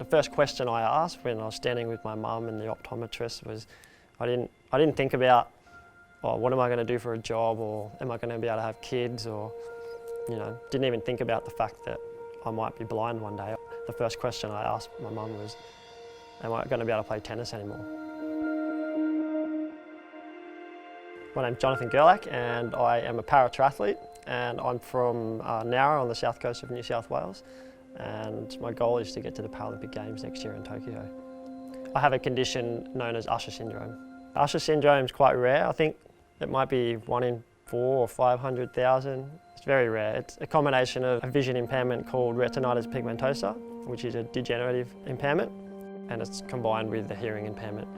The first question I asked when I was standing with my mum and the optometrist was, I didn't think about, oh, what am I going to do for a job, or am I going to be able to have kids, or, didn't even think about the fact that I might be blind one day. The first question I asked my mum was, am I going to be able to play tennis anymore? My name's Jonathan Goerlach and I am a paratriathlete, and I'm from Nowra on the south coast of New South Wales, and my goal is to get to the Paralympic Games next year in Tokyo. I have a condition known as Usher syndrome. Usher syndrome is quite rare. I think it might be 1 in 4 or 500,000. It's very rare. It's a combination of a vision impairment called retinitis pigmentosa, which is a degenerative impairment, and it's combined with the hearing impairment.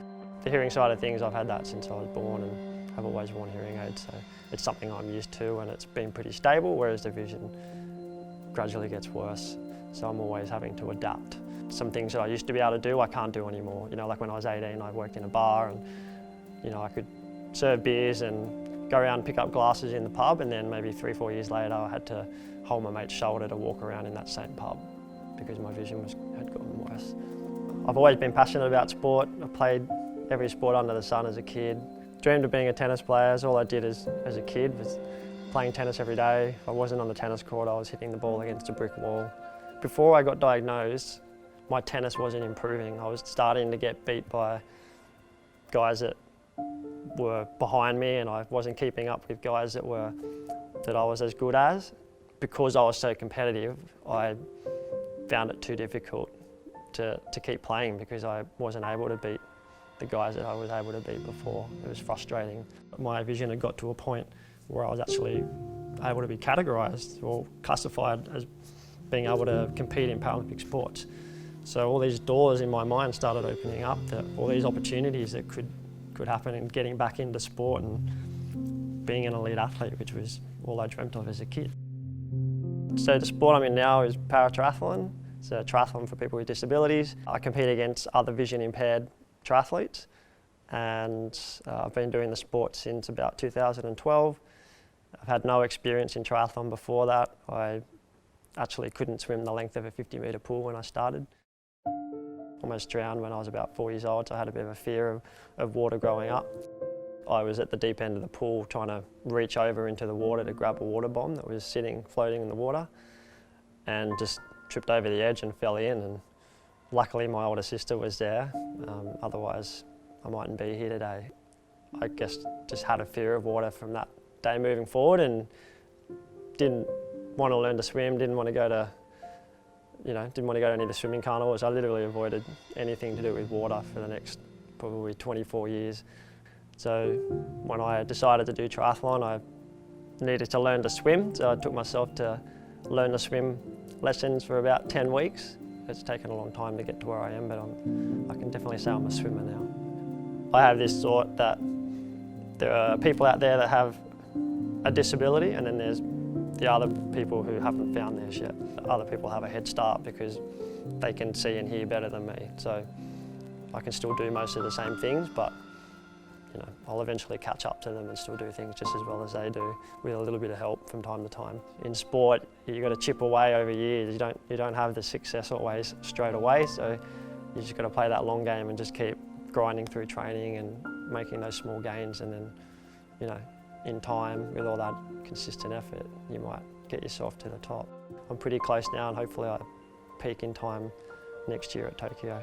The hearing side of things, I've had that since I was born and have always worn hearing aids, so it's something I'm used to, and it's been pretty stable, whereas the vision gradually gets worse. So I'm always having to adapt. Some things that I used to be able to do, I can't do anymore. Like when I was 18, I worked in a bar and I could serve beers and go around and pick up glasses in the pub, and then maybe 3-4 years later I had to hold my mate's shoulder to walk around in that same pub because my vision had gotten worse. I've always been passionate about sport. I played every sport under the sun as a kid. Dreamed of being a tennis player. All I did as a kid was playing tennis every day. If I wasn't on the tennis court, I was hitting the ball against a brick wall. Before I got diagnosed, my tennis wasn't improving. I was starting to get beat by guys that were behind me, and I wasn't keeping up with guys that I was as good as. Because I was so competitive, I found it too difficult to keep playing because I wasn't able to beat the guys that I was able to beat before. It was frustrating. My vision had got to a point where I was actually able to be categorised or classified as being able to compete in Paralympic sports. So all these doors in my mind started opening up, all these opportunities that could happen in getting back into sport and being an elite athlete, which was all I dreamt of as a kid. So the sport I'm in now is paratriathlon. It's a triathlon for people with disabilities. I compete against other vision impaired triathletes, and I've been doing the sport since about 2012. I've had no experience in triathlon before that. I actually couldn't swim the length of a 50-metre pool when I started. Almost drowned when I was about 4 years old, so I had a bit of a fear of water growing up. I was at the deep end of the pool trying to reach over into the water to grab a water bomb that was floating in the water, and just tripped over the edge and fell in. And luckily my older sister was there, otherwise I mightn't be here today. I guess just had a fear of water from that day moving forward, and didn't want to learn to swim, didn't want to go to any of the swimming carnivals. I literally avoided anything to do with water for the next probably 24 years. So when I decided to do triathlon, I needed to learn to swim, so I took myself to learn to swim lessons for about 10 weeks. It's taken a long time to get to where I am, but I can definitely say I'm a swimmer now. I have this thought that there are people out there that have a disability, and then there's the other people who haven't found theirs yet. Other people have a head start because they can see and hear better than me. So I can still do most of the same things, but I'll eventually catch up to them and still do things just as well as they do, with a little bit of help from time to time. In sport, you've got to chip away over years. You don't have the success always straight away, so you just got to play that long game and just keep grinding through training and making those small gains, and then, in time, with all that consistent effort, you might get yourself to the top. I'm pretty close now, and hopefully I peak in time next year at Tokyo.